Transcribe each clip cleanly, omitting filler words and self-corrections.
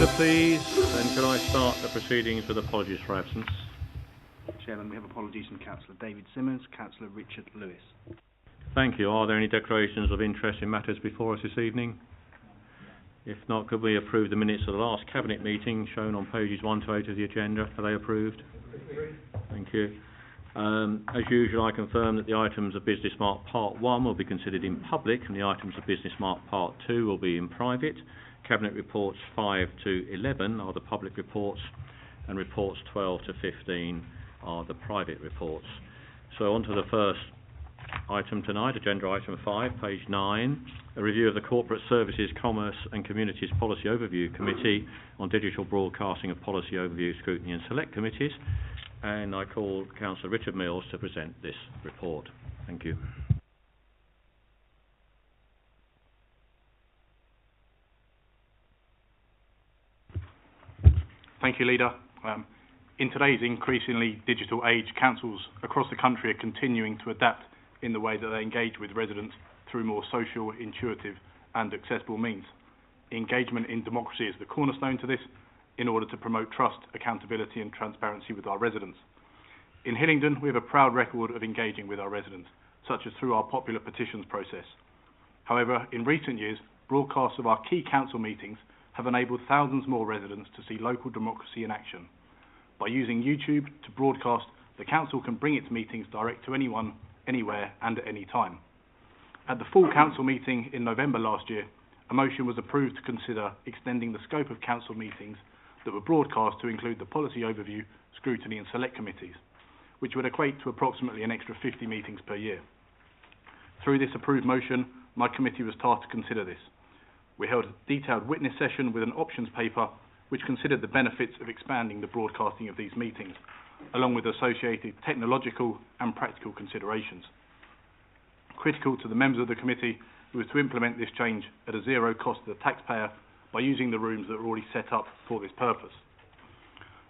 order, please. And can I start the proceedings with apologies for absence? Chairman, we have apologies from Councillor David Simmons, Councillor Richard Lewis. Thank you. Are there any declarations of interest in matters before us this evening? If not, could we approve the minutes of the last Cabinet meeting shown on pages 1 to 8 of the agenda? Are they approved? Thank you. As usual, I confirm that the items of business marked Part 1 will be considered in public and the items of business marked Part 2 will be in private. Cabinet reports 5 to 11 are the public reports and reports 12 to 15 are the private reports. So on to the first item tonight, agenda item 5, page 9, a review of the Corporate Services, Commerce and Communities Policy Overview Committee on Digital Broadcasting of Policy Overview, Scrutiny and Select Committees. And I call Councillor Richard Mills to present this report. Thank you. Thank you, Leader. In today's increasingly digital age, councils across the country are continuing to adapt in the way that they engage with residents through more social, intuitive and accessible means. Engagement in democracy is the cornerstone to this in order to promote trust, accountability and transparency with our residents. In Hillingdon, we have a proud record of engaging with our residents, such as through our popular petitions process. However, in recent years, broadcasts of our key council meetings have enabled thousands more residents to see local democracy in action. By using YouTube to broadcast, the council can bring its meetings direct to anyone, anywhere and at any time. At the full council meeting in November last year, a motion was approved to consider extending the scope of council meetings that were broadcast to include the Policy Overview, Scrutiny and Select Committees, which would equate to approximately an extra 50 meetings per year. Through this approved motion, my committee was tasked to consider this. We held a detailed witness session with an options paper which considered the benefits of expanding the broadcasting of these meetings, along with associated technological and practical considerations. Critical to the members of the committee was to implement this change at a zero cost to the taxpayer by using the rooms that were already set up for this purpose.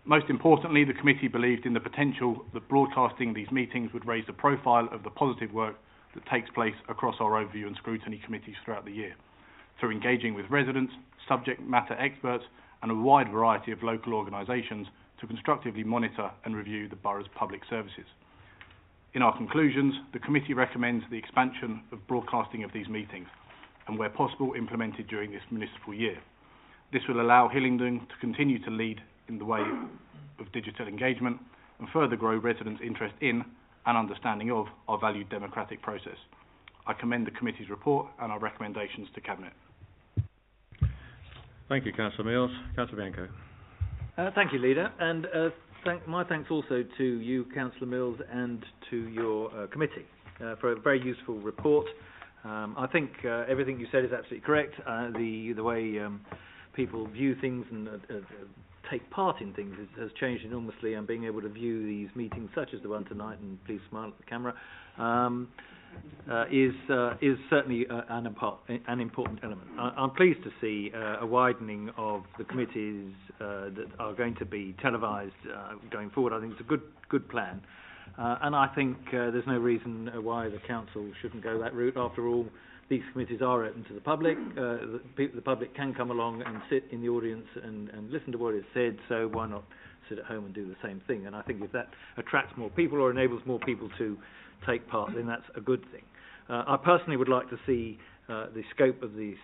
Most importantly, the committee believed in the potential that broadcasting these meetings would raise the profile of the positive work that takes place across our overview and scrutiny committees throughout the year, through engaging with residents, subject matter experts and a wide variety of local organisations to constructively monitor and review the borough's public services. In our conclusions, the committee recommends the expansion of broadcasting of these meetings and, where possible, implemented during this municipal year. This will allow Hillingdon to continue to lead in the way of digital engagement and further grow residents' interest in and understanding of our valued democratic process. I commend the committee's report and our recommendations to Cabinet. Thank you, Councillor Mills. Councillor Bianco. Thank you, Leader, and my thanks also to you, Councillor Mills, and to your committee for a very useful report. I think everything you said is absolutely correct. The way people view things and take part in things has changed enormously, and being able to view these meetings, such as the one tonight, and please smile at the camera, is certainly an important element. I'm pleased to see a widening of the committees that are going to be televised going forward. I think it's a good plan, and I think there's no reason why the council shouldn't go that route. After all, these committees are open to the public. The public can come along and sit in the audience and listen to what is said, so why not sit at home and do the same thing? And I think if that attracts more people or enables more people to take part, then that's a good thing. I personally would like to see the scope of the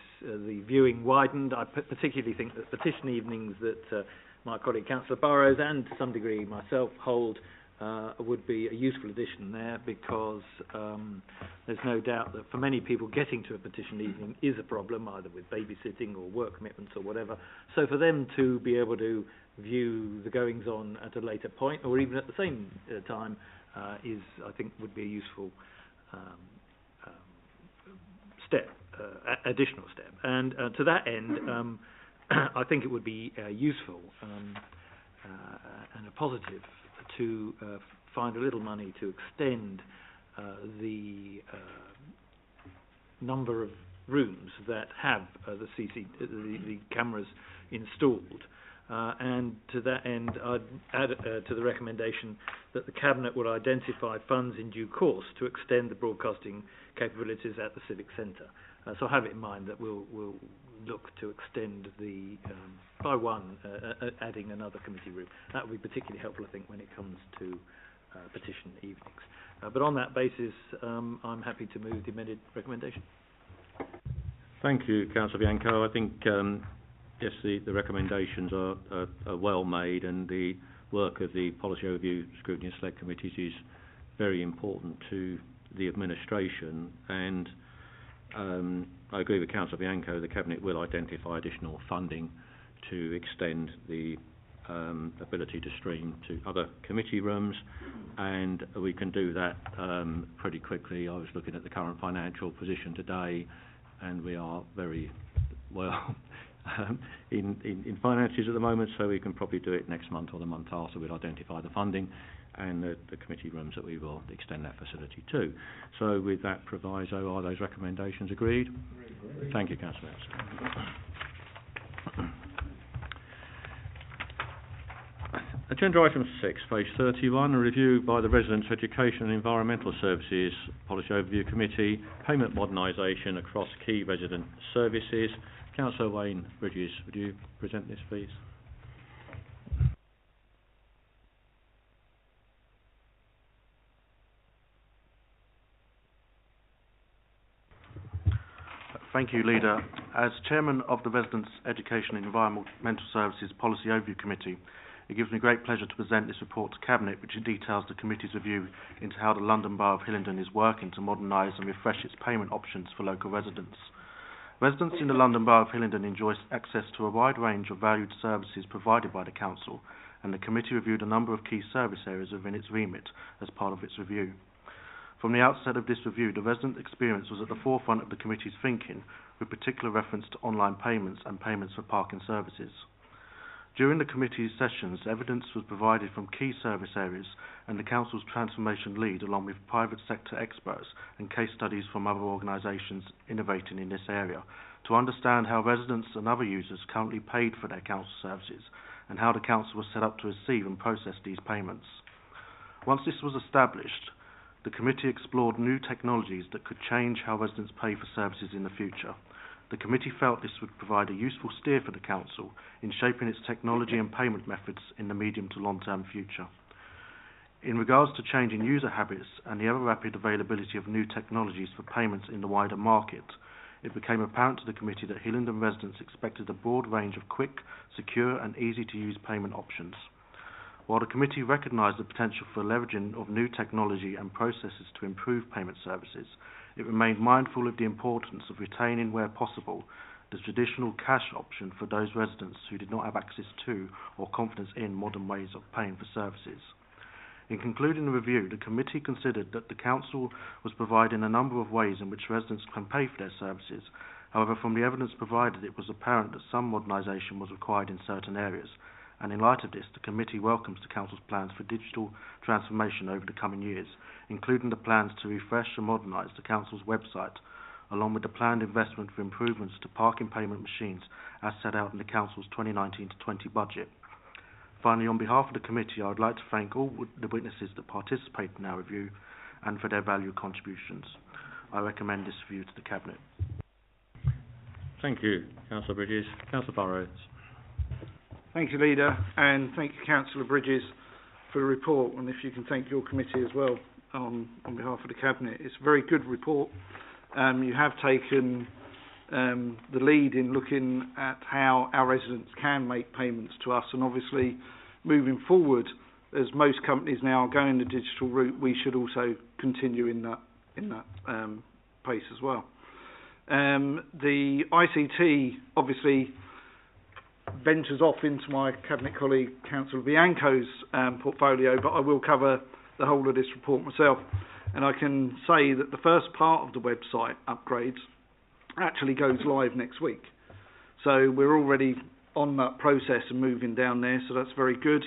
viewing widened. I particularly think that petition evenings that my colleague Councillor Burrows and to some degree myself hold would be a useful addition there, because there's no doubt that for many people getting to a petition evening is a problem, either with babysitting or work commitments or whatever. So for them to be able to view the goings on at a later point or even at the same time I think would be a useful step, additional step. And to that end, I think it would be useful and a positive to find a little money to extend the number of rooms that have the cameras installed. And to that end, I'd add to the recommendation that the Cabinet would identify funds in due course to extend the broadcasting capabilities at the Civic Centre. So have it in mind that we'll look to extend the by one, adding another committee room. That would be particularly helpful, I think, when it comes to petition evenings. But on that basis, I'm happy to move the amended recommendation. Thank you, Councillor Bianco. I think, yes, the recommendations are well made, and the work of the Policy Overview, Scrutiny and Select Committees is very important to the administration, and I agree with Councillor Bianco. The Cabinet will identify additional funding to extend the ability to stream to other committee rooms, and we can do that pretty quickly. I was looking at the current financial position today, and we are very well in finances at the moment, so we can probably do it next month or the month after. We'll identify the funding and the committee rooms that we will extend that facility to. So with that proviso, are those recommendations agreed? Agreed. Thank you, Councillor. Agenda item 6, page 31, a review by the Residents' Education and Environmental Services Policy Overview Committee, payment modernisation across key resident services. Councillor Wayne Bridges, would you present this, please? Thank you, Leader. As Chairman of the Residents' Education and Environmental Services Policy Overview Committee, it gives me great pleasure to present this report to Cabinet, which details the Committee's review into how the London Borough of Hillingdon is working to modernise and refresh its payment options for local residents. Residents in the London Borough of Hillingdon enjoy access to a wide range of valued services provided by the Council, and the Committee reviewed a number of key service areas within its remit as part of its review. From the outset of this review, the resident experience was at the forefront of the Committee's thinking, with particular reference to online payments and payments for parking services. During the Committee's sessions, evidence was provided from key service areas and the Council's transformation lead, along with private sector experts and case studies from other organisations innovating in this area, to understand how residents and other users currently paid for their Council services and how the Council was set up to receive and process these payments. Once this was established, the Committee explored new technologies that could change how residents pay for services in the future. The Committee felt this would provide a useful steer for the Council in shaping its technology and payment methods in the medium to long-term future. In regards to changing user habits and the ever-rapid availability of new technologies for payments in the wider market, it became apparent to the Committee that Hillingdon residents expected a broad range of quick, secure and easy-to-use payment options. While the Committee recognised the potential for leveraging of new technology and processes to improve payment services, it remained mindful of the importance of retaining, where possible, the traditional cash option for those residents who did not have access to or confidence in modern ways of paying for services. In concluding the review, the Committee considered that the Council was providing a number of ways in which residents can pay for their services. However, from the evidence provided, it was apparent that some modernisation was required in certain areas, and in light of this, the Committee welcomes the Council's plans for digital transformation over the coming years, including the plans to refresh and modernise the Council's website, along with the planned investment for improvements to parking payment machines as set out in the Council's 2019-20 budget. Finally, on behalf of the Committee, I would like to thank all the witnesses that participated in our review and for their valued contributions. I recommend this review to the Cabinet. Thank you, Councillor Bridges. Councillor Burrows. Thank you, Leader, and thank you, Councillor Bridges, for the report, and if you can thank your committee as well on behalf of the Cabinet. It's a very good report. You have taken the lead in looking at how our residents can make payments to us, and obviously moving forward, as most companies now are going the digital route, we should also continue in that pace as well. The ICT obviously ventures off into my Cabinet colleague Councillor Bianco's portfolio, but I will cover the whole of this report myself. And I can say that the first part of the website upgrades actually goes live next week. So we're already on that process and moving down there, so that's very good.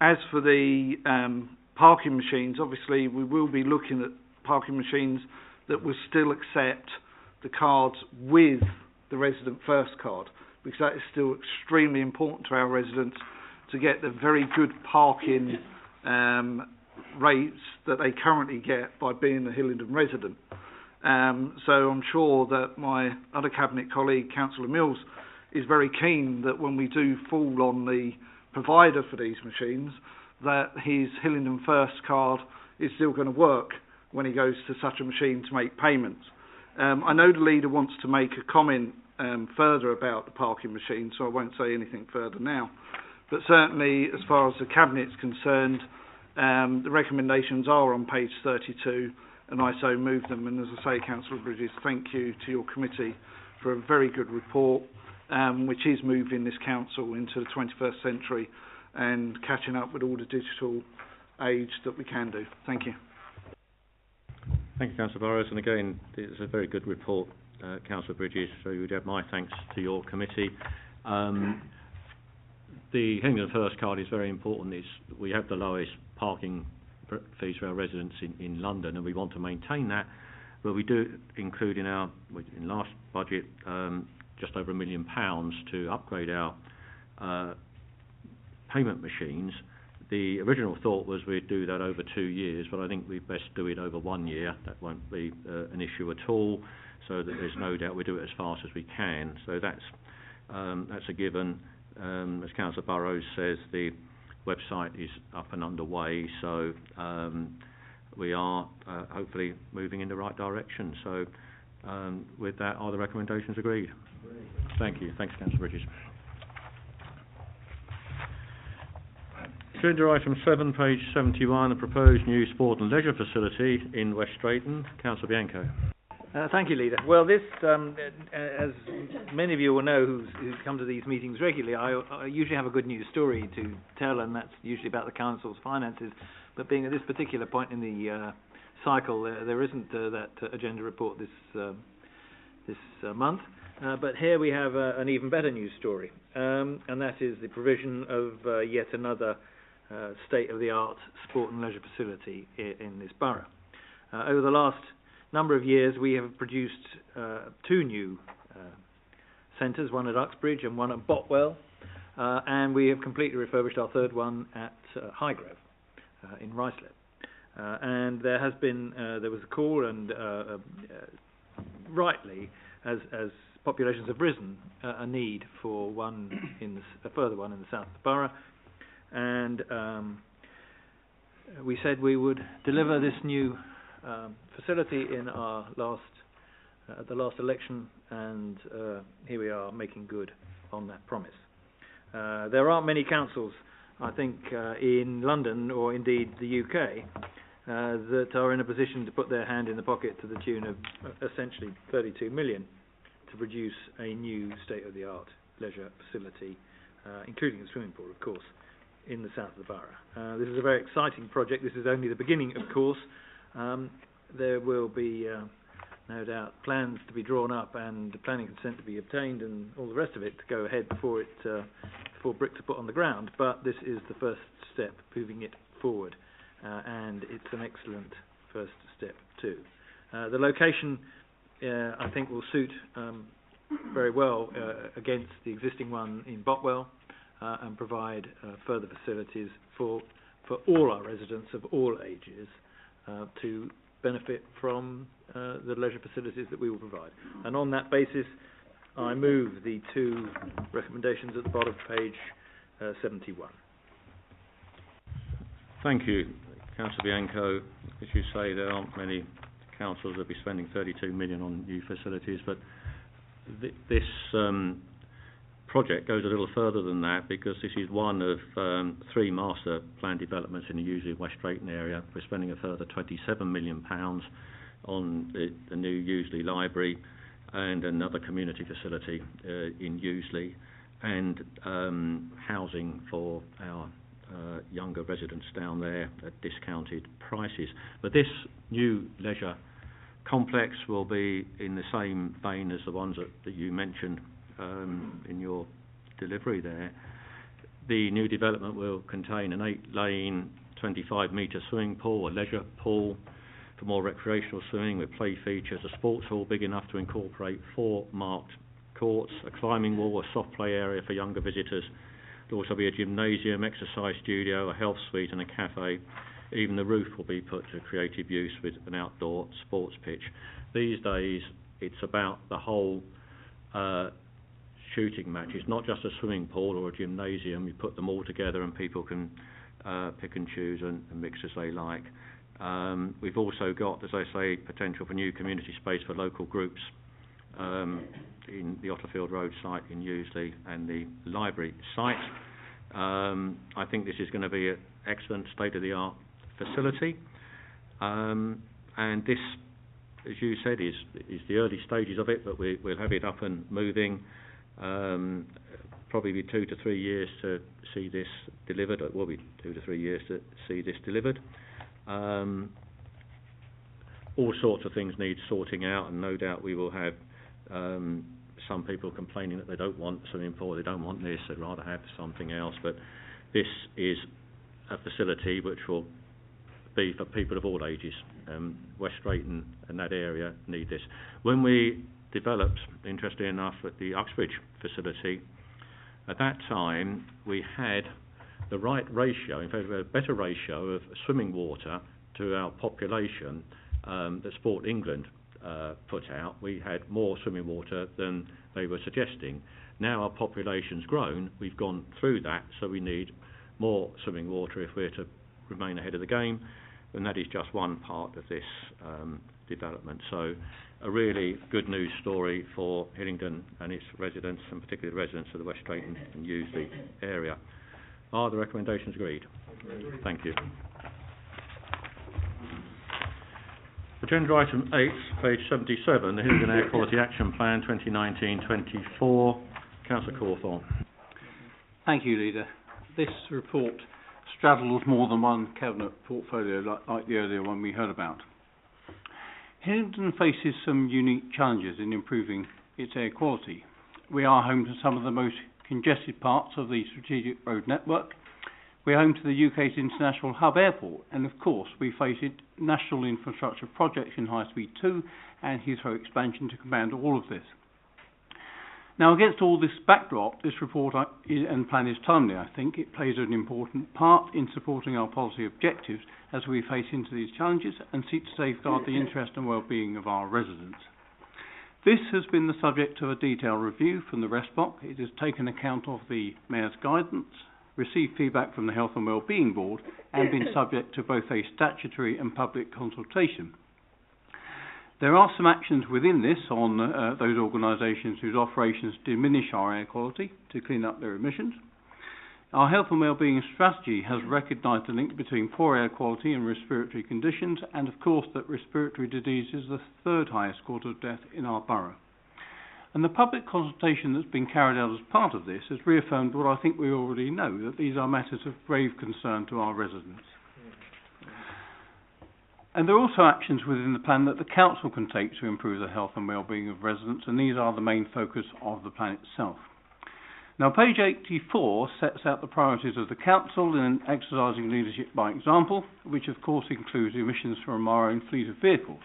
As for the parking machines, obviously we will be looking at parking machines that will still accept the cards with the Resident First card, because that is still extremely important to our residents to get the very good parking rates that they currently get by being a Hillingdon resident. So I'm sure that my other Cabinet colleague, Councillor Mills, is very keen that when we do fall on the provider for these machines, that his Hillingdon First card is still going to work when he goes to such a machine to make payments. I know the leader wants to make a comment further about the parking machine, so I won't say anything further now. But certainly, as far as the Cabinet's concerned, the recommendations are on page 32, and I so move them. And as I say, Councillor Bridges, thank you to your committee for a very good report, which is moving this council into the 21st century and catching up with all the digital age that we can do. Thank you. Thank you, Councillor Burrows. And again, it's a very good report, Councillor Bridges, so you would have my thanks to your committee. The Hillingdon First card is very important. We have the lowest parking fees for our residents in London, and we want to maintain that. But we do include in last budget just over £1 million to upgrade our payment machines. The original thought was we'd do that over 2 years, but I think we'd best do it over 1 year. That won't be an issue at all, so that there's no doubt we do it as fast as we can. So that's a given. As Councillor Burrows says, the website is up and underway, so we are hopefully moving in the right direction. So with that, are the recommendations agreed? Thank you. Thanks, Councillor Bridges. Agenda item 7, page 71, a proposed new sport and leisure facility in West Drayton. Councillor Bianco. Thank you, Leader. Well, this, as many of you will know who come to these meetings regularly, I usually have a good news story to tell, and that's usually about the council's finances. But being at this particular point in the cycle, there isn't that agenda report this month. But here we have an even better news story, and that is the provision of yet another state-of-the-art sport and leisure facility in this borough. Over the last number of years, we have produced 2 new centres, one at Uxbridge and one at Botwell, and we have completely refurbished our third one at Highgrove in Ruislip. And there was a call, and rightly, as populations have risen, a need for a further one in the south of the borough, and we said we would deliver this new facility in our the last election, and here we are making good on that promise. There aren't many councils, I think, in London or indeed the UK that are in a position to put their hand in the pocket to the tune of essentially 32 million to produce a new state-of-the-art leisure facility, including a swimming pool, of course, in the south of the borough. This is a very exciting project. This is only the beginning, of course. There will be, no doubt, plans to be drawn up and planning consent to be obtained and all the rest of it to go ahead before bricks are put on the ground. But this is the first step, moving it forward, and it's an excellent first step too. The location, I think, will suit very well against the existing one in Botwell, and provide further facilities for all our residents of all ages to benefit from the leisure facilities that we will provide. And on that basis, I move the 2 recommendations at the bottom of page 71. Thank you, Councillor Bianco. As you say, there aren't many councils that will be spending 32 million on new facilities, but this project goes a little further than that, because this is one of 3 master plan developments in the Useley West Drayton area. We're spending a further £27 million on the new Useley Library and another community facility in Useley, and housing for our younger residents down there at discounted prices. But this new leisure complex will be in the same vein as the ones that you mentioned in your delivery there. The new development will contain an 8-lane, 25-metre swimming pool, a leisure pool for more recreational swimming with play features, a sports hall big enough to incorporate 4 marked courts, a climbing wall, a soft play area for younger visitors. There'll also be a gymnasium, exercise studio, a health suite and a cafe. even the roof will be put to creative use with an outdoor sports pitch. These days, it's about the whole shooting match. It's not just a swimming pool or a gymnasium. You put them all together and people can pick and choose and mix as they like. We've also got, as I say, potential for new community space for local groups in the Otterfield Road site in Useley and the library site. I think this is going to be an excellent state-of-the-art facility, and this, as you said, is the early stages of it, but we'll have it up and moving. Probably be 2 to 3 years to see this delivered. It will be 2 to 3 years to see this delivered. All sorts of things need sorting out, and no doubt we will have some people complaining that they don't want swimming pool, they don't want this, they'd rather have something else. But this is a facility which will be for people of all ages. West Drayton and that area need this. When we developed, interestingly enough, at the Uxbridge facility, at that time we had the right ratio, in fact we had a better ratio of swimming water to our population that Sport England put out. We had more swimming water than they were suggesting. Now our population's grown, we've gone through that, so we need more swimming water if we're to remain ahead of the game, and that is just one part of this development. So a really good news story for Hillingdon and its residents, and particularly the residents of the West Drayton and Useley area. Are the recommendations agreed? Thank you. Agenda item 8, page 77, the Hillingdon Air Quality Action Plan 2019-24. Councillor Cawthorne. Thank you, Leader. This report straddles more than one cabinet portfolio like the earlier one we heard about. Hillingdon faces some unique challenges in improving its air quality. We are home to some of the most congested parts of the strategic road network. We're home to the UK's international hub airport, and of course we face national infrastructure projects in High Speed 2 and Heathrow expansion to command all of this. Now, against all this backdrop, this report and plan is timely. I think it plays an important part in supporting our policy objectives as we face into these challenges and seek to safeguard the interest and well-being of our residents. This has been the subject of a detailed review from the RESPOC. It has taken account of the Mayor's guidance, received feedback from the Health and Wellbeing Board, and been subject to both a statutory and public consultation. There are some actions within this on those organisations whose operations diminish our air quality to clean up their emissions. Our health and wellbeing strategy has recognised the link between poor air quality and respiratory conditions, and of course that respiratory disease is the third highest cause of death in our borough. And the public consultation that's been carried out as part of this has reaffirmed what I think we already know, that these are matters of grave concern to our residents. And there are also actions within the plan that the Council can take to improve the health and wellbeing of residents, and these are the main focus of the plan itself. Now, page 84 sets out the priorities of the Council in exercising leadership by example, which of course includes emissions from our own fleet of vehicles.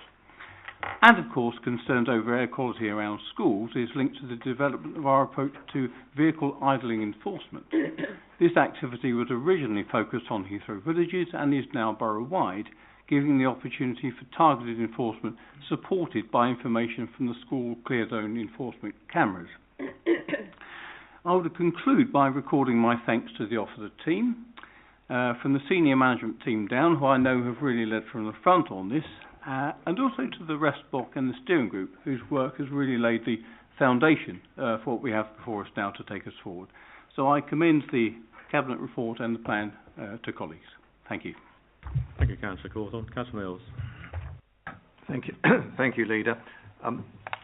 And of course, concerns over air quality around schools is linked to the development of our approach to vehicle idling enforcement. This activity was originally focused on Heathrow villages and is now borough-wide, giving the opportunity for targeted enforcement supported by information from the school clear zone enforcement cameras. I would conclude by recording my thanks to the officer team, from the senior management team down, who I know have really led from the front on this, and also to the RESPOC and the steering group, whose work has really laid the foundation for what we have before us now to take us forward. So I commend the Cabinet report and the plan to colleagues. Thank you. Thank you, Councillor Cawthorne. Councillor Mills. Thank you. Thank you, Leader.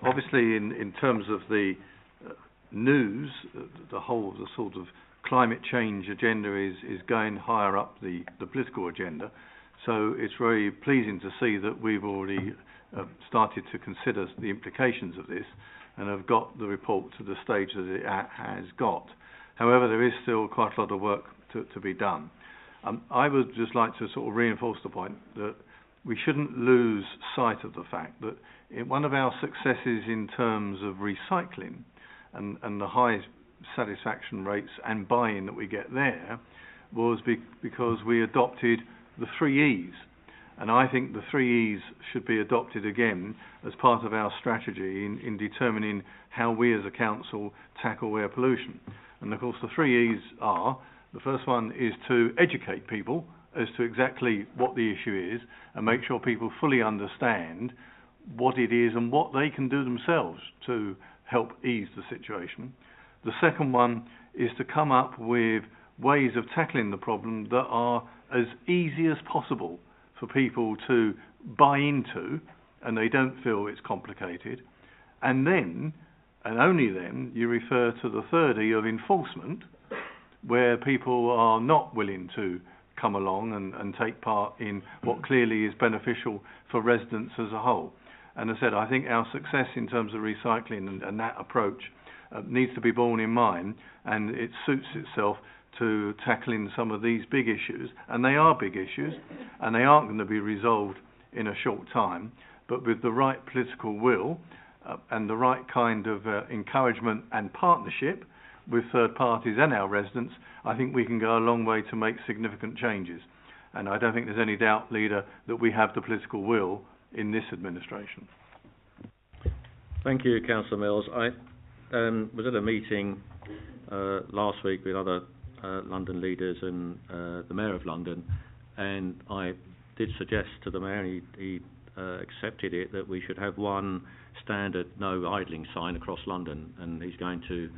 Obviously, in terms of the news, the sort of climate change agenda is going higher up the political agenda. So it's very pleasing to see that we've already started to consider the implications of this and have got the report to the stage that it has got. However, there is still quite a lot of work to be done. I would just like to sort of reinforce the point that we shouldn't lose sight of the fact that one of our successes in terms of recycling and the high satisfaction rates and buy-in that we get there was because we adopted the 3 E's. And I think the 3 E's should be adopted again as part of our strategy in determining how we as a council tackle air pollution. And of course the 3 E's are, the first one is to educate people as to exactly what the issue is and make sure people fully understand what it is and what they can do themselves to help ease the situation. The second one is to come up with ways of tackling the problem that are as easy as possible for people to buy into and they don't feel it's complicated. And then, and only then, you refer to the third E of enforcement, where people are not willing to come along and take part in what clearly is beneficial for residents as a whole. And as I said, I think our success in terms of recycling and that approach needs to be borne in mind, and it suits itself to tackling some of these big issues. And they are big issues, and they aren't going to be resolved in a short time, but with the right political will and the right kind of encouragement and partnership with third parties and our residents, I think we can go a long way to make significant changes. And I don't think there's any doubt, Leader, that we have the political will in this administration. Thank you, Councillor Mills. I was at a meeting last week with other London leaders and the Mayor of London, and I did suggest to the Mayor, and he accepted it, that we should have one standard no idling sign across London, and he's going to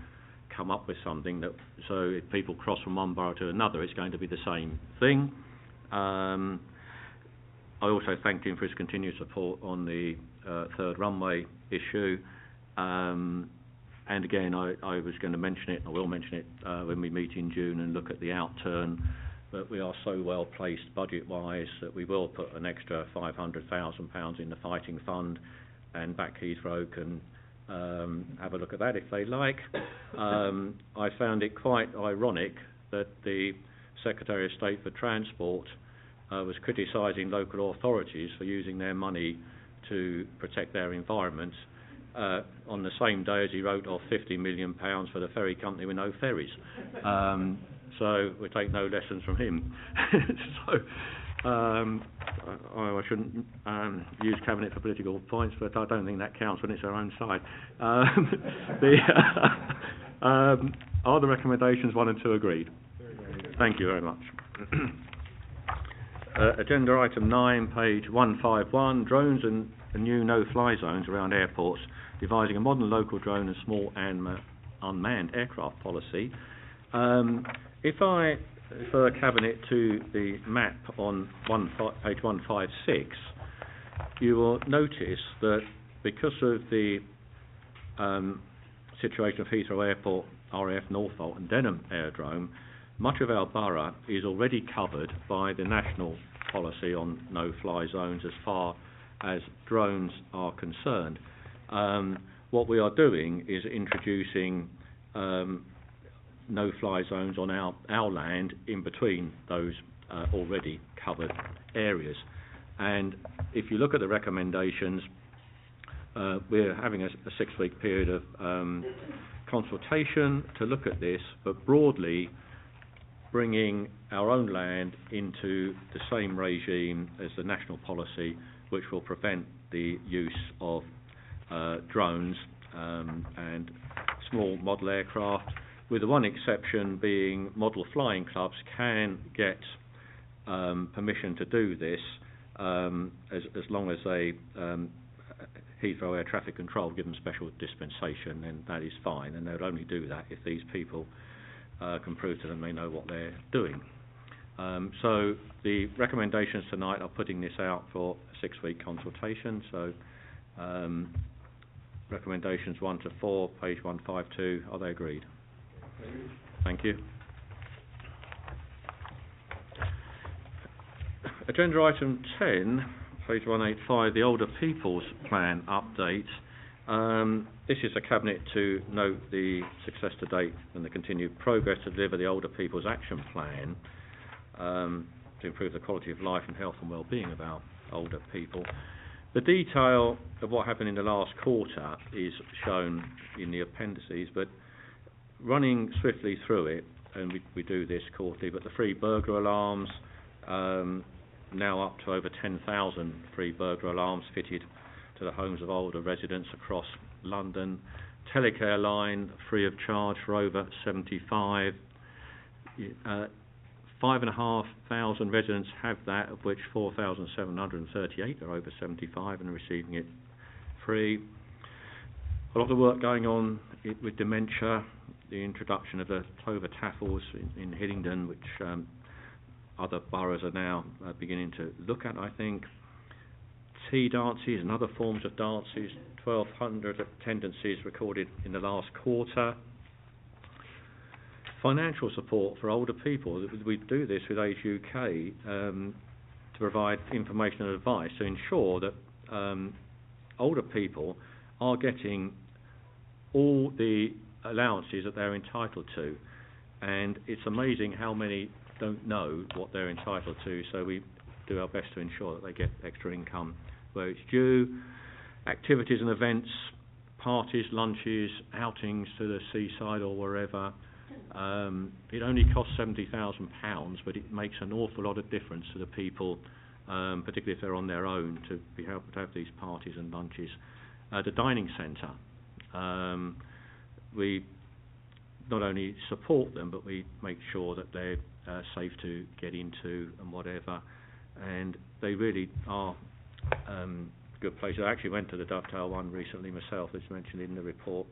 come up with something that, so if people cross from one borough to another, it's going to be the same thing. I also thanked him for his continued support on the third runway issue. And again, I was going to mention it, I will mention it when we meet in June and look at the outturn, but we are so well placed budget-wise that we will put an extra £500,000 in the fighting fund, and back Heathrow can have a look at that if they like. I found it quite ironic that the Secretary of State for Transport was criticising local authorities for using their money to protect their environment on the same day as he wrote off £50 million for the ferry company with no ferries. So we take no lessons from him. I shouldn't use Cabinet for political points, but I don't think that counts when it's our own side. Are the recommendations 1 and 2 agreed? Thank you very much. Agenda item 9, page 151, drones and new no-fly zones around airports, devising a modern local drone and small unmanned aircraft policy. If I refer Cabinet to the map on page 156, you will notice that because of the situation of Heathrow Airport, RAF Norfolk and Denham Aerodrome, much of our borough is already covered by the national policy on no-fly zones as far as drones are concerned. What we are doing is introducing no-fly zones on our land in between those already covered areas. And if you look at the recommendations, we're having a 6-week period of consultation to look at this, but broadly bringing our own land into the same regime as the national policy, which will prevent the use of drones and small model aircraft, with the one exception being model flying clubs can get permission to do this as long as they Heathrow Air Traffic Control give them special dispensation, and that is fine, and they'll only do that if these people can prove to them they know what they're doing. So the recommendations tonight are putting this out for a 6-week consultation. So recommendations 1 to 4, page 152, are they agreed? Thank you. Agenda item 10, page 185, the Older People's Plan update. This is a Cabinet to note the success to date and the continued progress to deliver the Older People's Action Plan to improve the quality of life and health and well-being of our older people. The detail of what happened in the last quarter is shown in the appendices, but running swiftly through it, and we do this quarterly, but the 3 burglar alarms, now up to over 10,000 free burglar alarms fitted to the homes of older residents across London. Telecare line free of charge for over 75. 5,500 residents have that, of which 4,738 are over 75 and are receiving it free. A lot of work going on with dementia, the introduction of the Clover Taffles in Hillingdon, which other boroughs are now beginning to look at, I think. Tea dances and other forms of dances, 1,200 attendances recorded in the last quarter. Financial support for older people. We do this with Age UK to provide information and advice to ensure that older people are getting all the allowances that they're entitled to, and it's amazing how many don't know what they're entitled to, so we do our best to ensure that they get extra income where it's due. Activities and events, parties, lunches, outings to the seaside or wherever. It only costs £70,000, but it makes an awful lot of difference to the people, particularly if they're on their own, to be able to have these parties and lunches. The dining centre, we not only support them, but we make sure that they're safe to get into and whatever, and they really are a good place. I actually went to the Dovetail one recently myself, as mentioned in the report.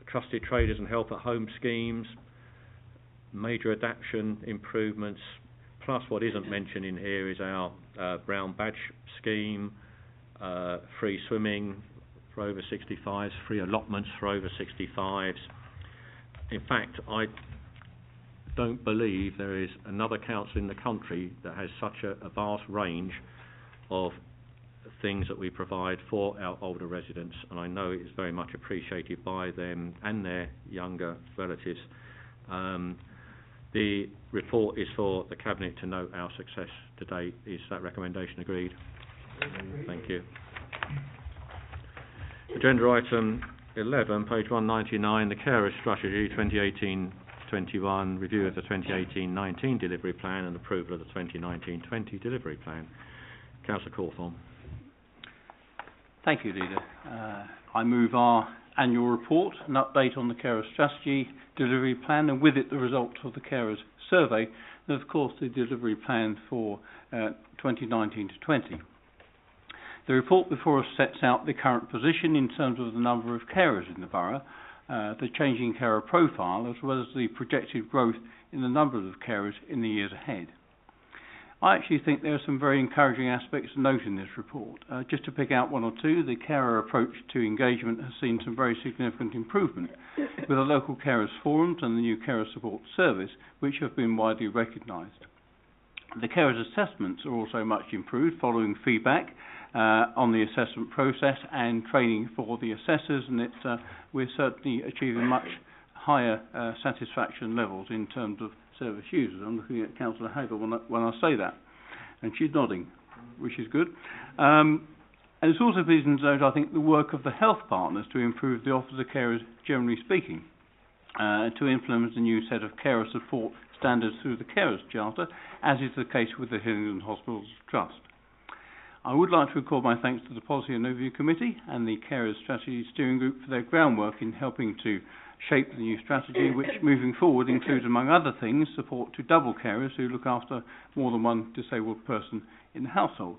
Trusted traders and help at home schemes, major adaptation improvements, plus what isn't mentioned in here is our brown badge scheme, free swimming for over 65s, free allotments for over 65s. In fact, I don't believe there is another council in the country that has such a vast range of things that we provide for our older residents, and I know it is very much appreciated by them and their younger relatives. The report is for the Cabinet to note our success to date. Is that recommendation agreed? Thank you. Agenda item 11, page 199, the Carers Strategy 2018-21, review of the 2018-19 delivery plan and approval of the 2019-20 delivery plan. Councillor Cawthorne. Thank you, Leader. I move our annual report, an update on the Carers Strategy delivery plan, and with it the results of the Carers survey, and of course the delivery plan for 2019 to 20. The report before us sets out the current position in terms of the number of carers in the borough, the changing carer profile, as well as the projected growth in the number of carers in the years ahead. I actually think there are some very encouraging aspects to note in this report. Just to pick out one or two, the carer approach to engagement has seen some very significant improvement, with the local carers forums and the new carer support service, which have been widely recognised. The carers assessments are also much improved following feedback on the assessment process and training for the assessors, and we're certainly achieving much higher satisfaction levels in terms of service users. I'm looking at Councillor Hagel when I say that, and she's nodding, which is good. And it's also pleasing to note, I think, the work of the health partners to improve the offers of carers, generally speaking, to implement a new set of carer support standards through the Carers Charter, as is the case with the Hillingdon Hospitals Trust. I would like to record my thanks to the Policy and Overview Committee and the Carers Strategy Steering Group for their groundwork in helping to shape the new strategy, which moving forward includes, among other things, support to double carers who look after more than one disabled person in the household.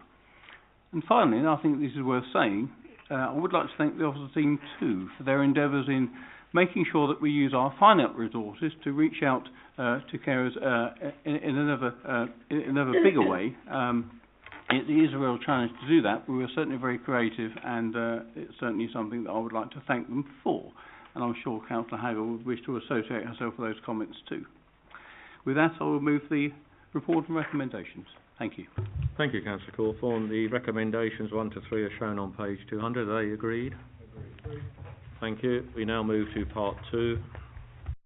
And finally, and I think this is worth saying, I would like to thank the officer team too for their endeavours in making sure that we use our finite resources to reach out to carers in an ever bigger way. It is a real challenge to do that, but we were certainly very creative, and it's certainly something that I would like to thank them for. And I'm sure Councillor Hagel would wish to associate herself with those comments too. With that, I will move the report and recommendations. Thank you. Thank you, Councillor Cawthorne. The recommendations 1 to 3 are shown on page 200. Are they agreed? Agreed. Thank you. We now move to part 2.